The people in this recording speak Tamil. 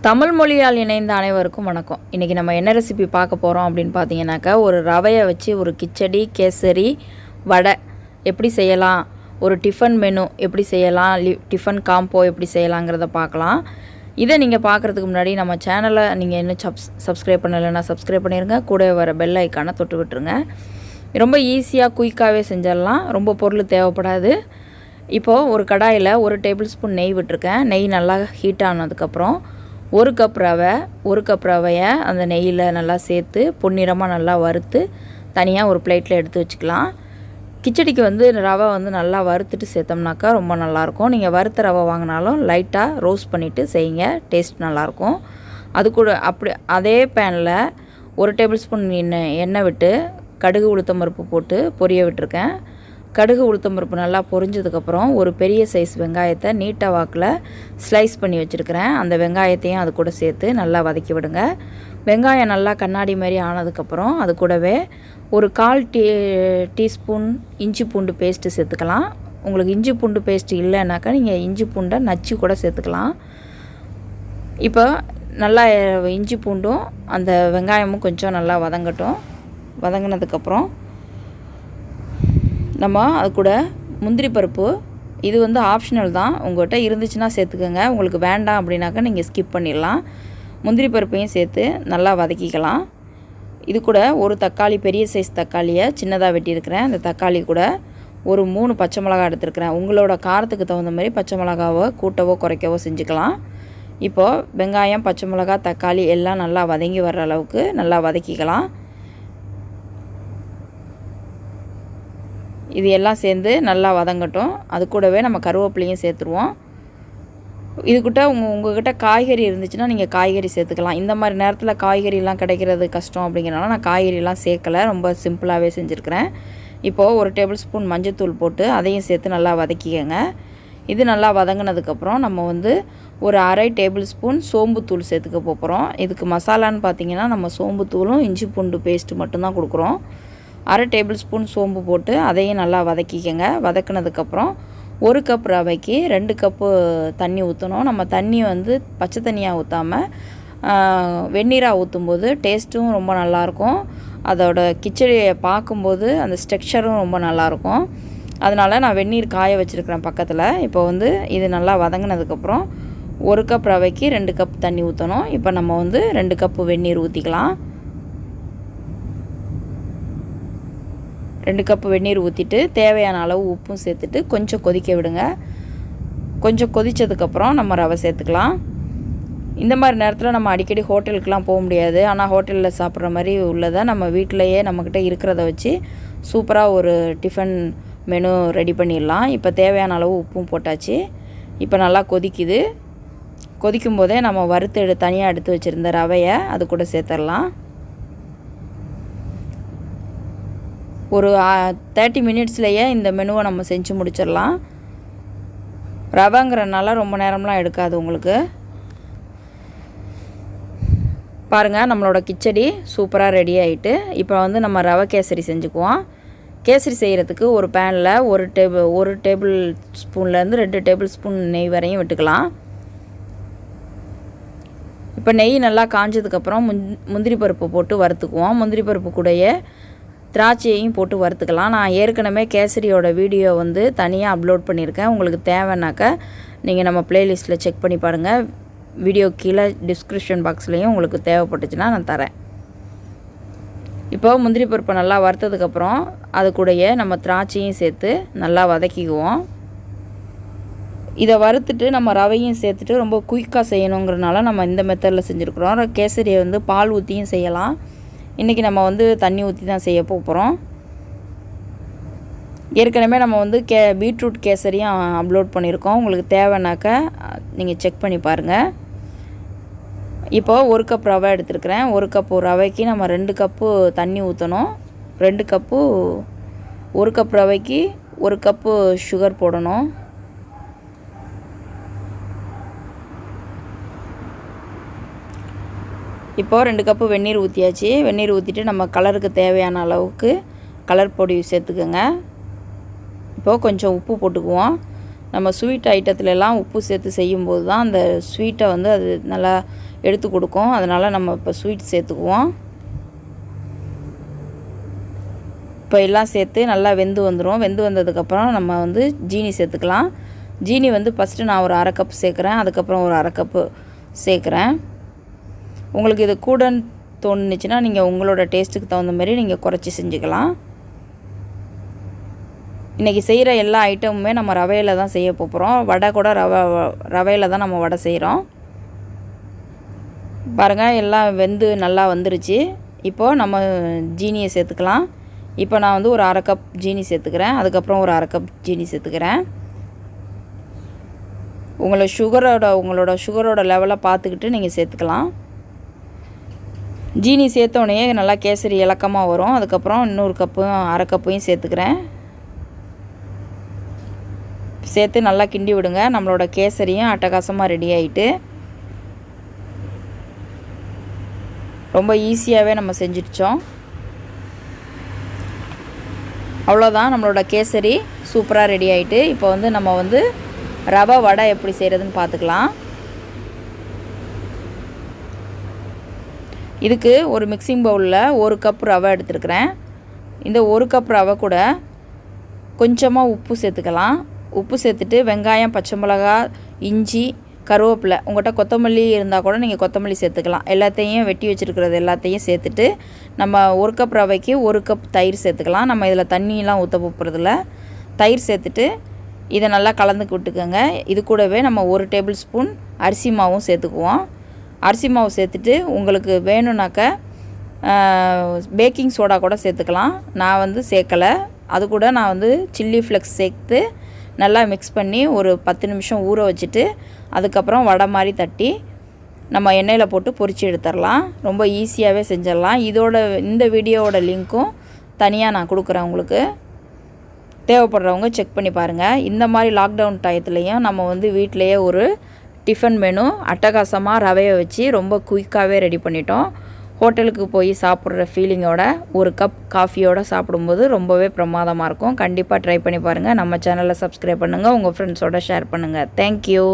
தமிழ் மொழியால் இணைந்த அனைவருக்கும் வணக்கம். இன்றைக்கி நம்ம என்ன ரெசிபி பார்க்க போகிறோம் அப்படின்னு பார்த்தீங்கன்னாக்கா, ஒரு ரவையை வச்சு ஒரு கிச்சடி, கேசரி, வடை எப்படி செய்யலாம், ஒரு டிஃபன் மெனு எப்படி செய்யலாம், டிஃபன் காம்போ எப்படி செய்யலாங்கிறத பார்க்கலாம். இதை நீங்கள் பார்க்குறதுக்கு முன்னாடி நம்ம சேனலை நீங்கள் இன்னும் சப்ஸ்கிரைப் பண்ணலைன்னா சப்ஸ்கிரைப் பண்ணிடுங்க. கூட வர பெல் ஐக்கானை தொட்டு விட்டுருங்க. ரொம்ப ஈஸியாக குயிக்காகவே செஞ்சிடலாம். ரொம்ப பொருள் தேவைப்படாது. இப்போது ஒரு கடாயில் 1 டேபிள் ஸ்பூன் நெய் விட்டுருக்கேன். நெய் நல்லா ஹீட் ஆனதுக்கப்புறம் 1 கப் ரவையை அந்த நெய்யில் நல்லா சேர்த்து பொன்னிறமாக நல்லா வறுத்து தனியாக ஒரு பிளேட்டில் எடுத்து வச்சுக்கலாம். கிச்சடிக்கு ரவை நல்லா வறுத்துட்டு சேர்த்தோம்னாக்கா ரொம்ப நல்லாயிருக்கும். நீங்கள் வறுத்த ரவை வாங்கினாலும் லைட்டாக ரோஸ்ட் பண்ணிவிட்டு செய்யுங்க, டேஸ்ட் நல்லாயிருக்கும். அது கூட அதே பேனில் 1 டேபிள் ஸ்பூன் எண்ணெய் விட்டு கடுகு உளுத்தம்பருப்பு போட்டு பொரிய விட்டுருக்கேன். கடுகு உளுத்தம்பருப்பு நல்லா பொரிஞ்சதுக்கப்புறம் ஒரு பெரிய சைஸ் வெங்காயத்தை நீட்டாக வாக்கில் ஸ்லைஸ் பண்ணி வச்சுருக்கிறேன். அந்த வெங்காயத்தையும் அது கூட சேர்த்து நல்லா வதக்கி விடுங்க. வெங்காயம் நல்லா கண்ணாடி மாதிரி ஆனதுக்கப்புறம் அது கூடவே ஒரு 1/4 டீஸ்பூன் இஞ்சி பூண்டு பேஸ்ட்டு சேர்த்துக்கலாம். உங்களுக்கு இஞ்சி பூண்டு பேஸ்ட்டு இல்லைனாக்கா நீங்கள் இஞ்சி பூண்டை நச்சு கூட சேர்த்துக்கலாம். இப்போ நல்லா இஞ்சி பூண்டும் அந்த வெங்காயமும் கொஞ்சம் நல்லா வதங்கட்டும். வதங்கினதுக்கப்புறம் நம்ம அது கூட முந்திரி பருப்பு, இது ஆப்ஷனல் தான், உங்கள்கிட்ட இருந்துச்சுன்னா சேர்த்துக்கோங்க. உங்களுக்கு வேண்டாம் அப்படின்னாக்கா நீங்கள் ஸ்கிப் பண்ணிடலாம். முந்திரி பருப்பையும் சேர்த்து நல்லா வதக்கிக்கலாம். இது கூட ஒரு தக்காளி, பெரிய சைஸ் தக்காளியை சின்னதாக வெட்டியிருக்கிறேன். அந்த தக்காளி கூட ஒரு 3 பச்சை மிளகா எடுத்துருக்கிறேன். உங்களோட காரத்துக்கு தகுந்த மாதிரி பச்சை மிளகாவோ கூட்டவோ குறைக்கவோ செஞ்சுக்கலாம். இப்போது வெங்காயம், பச்சை மிளகா, தக்காளி எல்லாம் நல்லா வதங்கி வர்ற அளவுக்கு நல்லா வதக்கிக்கலாம். இது எல்லாம் சேர்ந்து நல்லா வதங்கட்டும். அது கூடவே நம்ம கருவேப்பிலையும் சேர்த்துருவோம். இதுக்கிட்ட உங்கள்கிட்ட காய்கறி இருந்துச்சுன்னா நீங்கள் காய்கறி சேர்த்துக்கலாம். இந்த மாதிரி நேரத்தில் காய்கறிலாம் கிடைக்கிறது கஷ்டம் அப்படிங்கிறனால நான் காய்கறிலாம் சேர்க்கலை, ரொம்ப சிம்பிளாகவே செஞ்சுருக்கிறேன். இப்போது 1 டேபிள் ஸ்பூன் மஞ்சத்தூள் போட்டு அதையும் சேர்த்து நல்லா வதக்கிக்கங்க. இது நல்லா வதங்கினதுக்கப்புறம் நம்ம ஒரு 1/2 டேபிள் ஸ்பூன் சோம்புத்தூள் சேர்த்துக்க போகிறோம். இதுக்கு மசாலான்னு பார்த்தீங்கன்னா நம்ம சோம்புத்தூளும் இஞ்சி பூண்டு பேஸ்ட்டு மட்டும்தான் கொடுக்குறோம். 1/2 டேபிள் ஸ்பூன் சோம்பு போட்டு அதையும் நல்லா வதக்கிக்கங்க. வதக்கினதுக்கப்புறம் 1 கப் ரவைக்கு 2 கப்பு தண்ணி ஊற்றணும். நம்ம தண்ணி பச்சை தண்ணியாக ஊற்றாமல் வெந்நீராக ஊற்றும்போது டேஸ்ட்டும் ரொம்ப நல்லாயிருக்கும். அதோட கிச்சடியை பார்க்கும்போது அந்த ஸ்ட்ரக்சரும் ரொம்ப நல்லாயிருக்கும். அதனால் நான் வெந்நீர் காய வச்சுருக்கிறேன் பக்கத்தில். இப்போ இது நல்லா வதங்கினதுக்கப்புறம் 1 கப் ரவைக்கு 2 கப் தண்ணி ஊற்றணும். இப்போ நம்ம 2 கப்பு வெந்நீர் ஊற்றிக்கலாம். 2 கப்பு வெந்நீர் ஊற்றிட்டு தேவையான அளவு உப்பும் சேர்த்துட்டு கொஞ்சம் கொதிக்க விடுங்க. கொஞ்சம் கொதித்ததுக்கப்புறம் நம்ம ரவை சேர்த்துக்கலாம். இந்த மாதிரி நேரத்தில் நம்ம அடிக்கடி ஹோட்டலுக்கெலாம் போக முடியாது. ஆனால் ஹோட்டலில் சாப்பிட்ற மாதிரி உள்ளதை நம்ம வீட்டிலையே நம்மக்கிட்ட இருக்கிறத வச்சு சூப்பராக ஒரு டிஃபன் மெனு ரெடி பண்ணிடலாம். இப்போ தேவையான அளவு உப்பும் போட்டாச்சு. இப்போ நல்லா கொதிக்குது. கொதிக்கும் போதே நம்ம தனியாக எடுத்து வச்சுருந்த ரவையை அது கூட சேர்த்துடலாம். ஒரு 30 மினிட்ஸ்லேயே இந்த மெனுவை நம்ம செஞ்சு முடிச்சிடலாம். ரவைங்கிறனால ரொம்ப நேரம்லாம் எடுக்காது உங்களுக்கு. பாருங்கள், நம்மளோட கிச்சடி சூப்பராக ரெடி ஆகிட்டு. இப்போ நம்ம ரவை கேசரி செஞ்சுக்குவோம். கேசரி செய்கிறதுக்கு ஒரு பேனில் 1 டேபிள் ஸ்பூன்லேருந்து 2 டேபிள் ஸ்பூன் நெய் வரையும் விட்டுக்கலாம். இப்போ நெய் நல்லா காஞ்சதுக்கப்புறம் முந்திரி பருப்பு போட்டு வறுத்துக்குவோம். முந்திரி பருப்பு கூடயே திராட்சையையும் போட்டு வறுத்துக்கலாம். நான் ஏற்கனவே கேசரியோட வீடியோ தனியாக அப்லோட் பண்ணியிருக்கேன். உங்களுக்கு தேவைன்னாக்கா நீங்கள் நம்ம ப்ளேலிஸ்ட்டில் செக் பண்ணி பாருங்கள். வீடியோ கீழே டிஸ்கிரிப்ஷன் பாக்ஸ்லேயும் உங்களுக்கு தேவைப்பட்டுச்சுன்னா நான் தரேன். இப்போ முந்திரி பருப்பை நல்லா வறுத்ததுக்கப்புறம் அது கூடயே நம்ம திராட்சையும் சேர்த்து நல்லா வதக்கிக்குவோம். இதை வறுத்துட்டு நம்ம ரவையும் சேர்த்துட்டு ரொம்ப குயிக்காக செய்யணுங்கிறனால நம்ம இந்த மெத்தடில் செஞ்சுருக்குறோம். கேசரியை பால் ஊற்றியும் செய்யலாம். இன்றைக்கி நம்ம தண்ணி ஊற்றி தான் செய்ய போகிறோம். ஏற்கனவே நம்ம பீட்ரூட் கேசரியும் அப்லோட் பண்ணியிருக்கோம். உங்களுக்கு தேவைன்னாக்கா நீங்கள் செக் பண்ணி பாருங்கள். இப்போது 1 கப் ரவை எடுத்துருக்கிறேன். 1 கப்பு ரவைக்கு நம்ம 2 கப்பு தண்ணி ஊற்றணும். 1 கப் ரவைக்கு 1 கப்பு சுகர் போடணும். இப்போது 2 கப்பு வெந்நீர் ஊற்றியாச்சு. வெந்நீர் ஊற்றிட்டு நம்ம கலருக்கு தேவையான அளவுக்கு கலர் பொடி சேர்த்துக்கோங்க. இப்போது கொஞ்சம் உப்பு போட்டுக்குவோம். நம்ம ஸ்வீட் ஐட்டத்துலலாம் உப்பு சேர்த்து செய்யும்போது தான் அந்த ஸ்வீட்டை வந்து அது நல்லா எடுத்து கொடுக்கும். அதனால் நம்ம இப்போ ஸ்வீட் சேர்த்துக்குவோம். இப்போ எல்லாம் சேர்த்து நல்லா வெந்து வந்துடும். வெந்து வந்ததுக்கப்புறம் நம்ம வந்து ஜீனி சேர்த்துக்கலாம். ஜீனி வந்து ஃபஸ்ட்டு நான் ஒரு 1/2 கப் சேர்க்குறேன். அதுக்கப்புறம் ஒரு 1/2 கப்பு சேர்க்குறேன். உங்களுக்கு இது கூடன்னு தோணுச்சுன்னா நீங்கள் உங்களோட டேஸ்ட்டுக்கு தகுந்த மாதிரி நீங்கள் குறைச்சி செஞ்சுக்கலாம். இன்றைக்கி செய்கிற எல்லா ஐட்டமுமே நம்ம ரவையில் தான் செய்ய போகிறோம். வடை கூட ரவையில் தான் நம்ம வடை செய்கிறோம். பாருங்கள் எல்லாம் வெந்து நல்லா வந்துருச்சு. இப்போது நம்ம ஜீனியை சேர்த்துக்கலாம். இப்போ நான் வந்து ஒரு 1/2 கப் ஜீனி சேர்த்துக்கிறேன். அதுக்கப்புறம் ஒரு 1/2 கப் ஜீனி சேர்த்துக்கிறேன். உங்களோட சுகரோட லெவலை பார்த்துக்கிட்டு நீங்கள் சேர்த்துக்கலாம். ஜீனி சேர்த்தோடனே நல்லா கேசரி இலக்கமாக வரும். அதுக்கப்புறம் இன்னொரு கப்பு 1/2 கப்பையும் சேர்த்துக்கிறேன். சேர்த்து நல்லா கிண்டி விடுங்க. நம்மளோட கேசரியும் அட்டகாசமாக ரெடி ஆகிட்டு ரொம்ப ஈஸியாகவே நம்ம செஞ்சிடுச்சோம். அவ்வளோதான், நம்மளோட கேசரி சூப்பராக ரெடி ஆகிட்டு. இப்போ வந்து நம்ம வந்து ரவை வடை எப்படி செய்கிறதுன்னு பார்த்துக்கலாம். இதுக்கு ஒரு மிக்சிங் பவுலில் 1 கப் ரவை எடுத்துருக்கிறேன். இந்த 1 கப் ரவை கூட கொஞ்சமாக உப்பு சேர்த்துக்கலாம். உப்பு சேர்த்துட்டு வெங்காயம், பச்சை மிளகா, இஞ்சி, கருவேப்பிலை, உங்கள்கிட்ட கொத்தமல்லி இருந்தால் கூட நீங்கள் கொத்தமல்லி சேர்த்துக்கலாம். எல்லாத்தையும் வெட்டி வச்சுருக்கிறது எல்லாத்தையும் சேர்த்துட்டு நம்ம 1 கப் ரவைக்கு 1 கப் தயிர் சேர்த்துக்கலாம். நம்ம இதில் தண்ணியெலாம் ஊற்ற போகிறதில்ல. தயிர் சேர்த்துட்டு இதை நல்லா கலந்து விட்டுக்கோங்க. இது கூடவே நம்ம 1 டேபிள் ஸ்பூன் அரிசி மாவும் சேர்த்துக்குவோம். அரிசி மாவு சேர்த்துட்டு உங்களுக்கு வேணும்னாக்க பேக்கிங் சோடா கூட சேர்த்துக்கலாம். நான் வந்து சேர்க்கலை. அது கூட நான் வந்து சில்லி ஃப்ளெக்ஸ் சேர்த்து நல்லா மிக்ஸ் பண்ணி ஒரு 10 நிமிஷம் ஊற வச்சுட்டு அதுக்கப்புறம் வடை மாதிரி தட்டி நம்ம எண்ணெயில் போட்டு பொரித்து எடுத்துடலாம். ரொம்ப ஈஸியாகவே செஞ்சிடலாம். இந்த வீடியோவோட லிங்க்கும் தனியாக நான் கொடுக்குறேன். உங்களுக்கு தேவைப்படுறவங்க செக் பண்ணி பாருங்கள். இந்த மாதிரி லாக்டவுன் டயத்துலேயும் நம்ம வந்து வீட்டிலையே ஒரு டிஃபன் மெனு அட்டகாசமாக ரவையை வச்சு ரொம்ப குயிக்காகவே ரெடி பண்ணிட்டோம். ஹோட்டலுக்கு போய் சாப்பிட்ற ஃபீலிங்கோட 1 கப் காஃபியோடு சாப்பிடும்போது ரொம்பவே பிரமாதமாக இருக்கும். கண்டிப்பாக ட்ரை பண்ணி பாருங்கள். நம்ம சேனலை சப்ஸ்கிரைப் பண்ணுங்கள். உங்கள் ஃப்ரெண்ட்ஸோடு ஷேர் பண்ணுங்கள். தேங்க்யூ.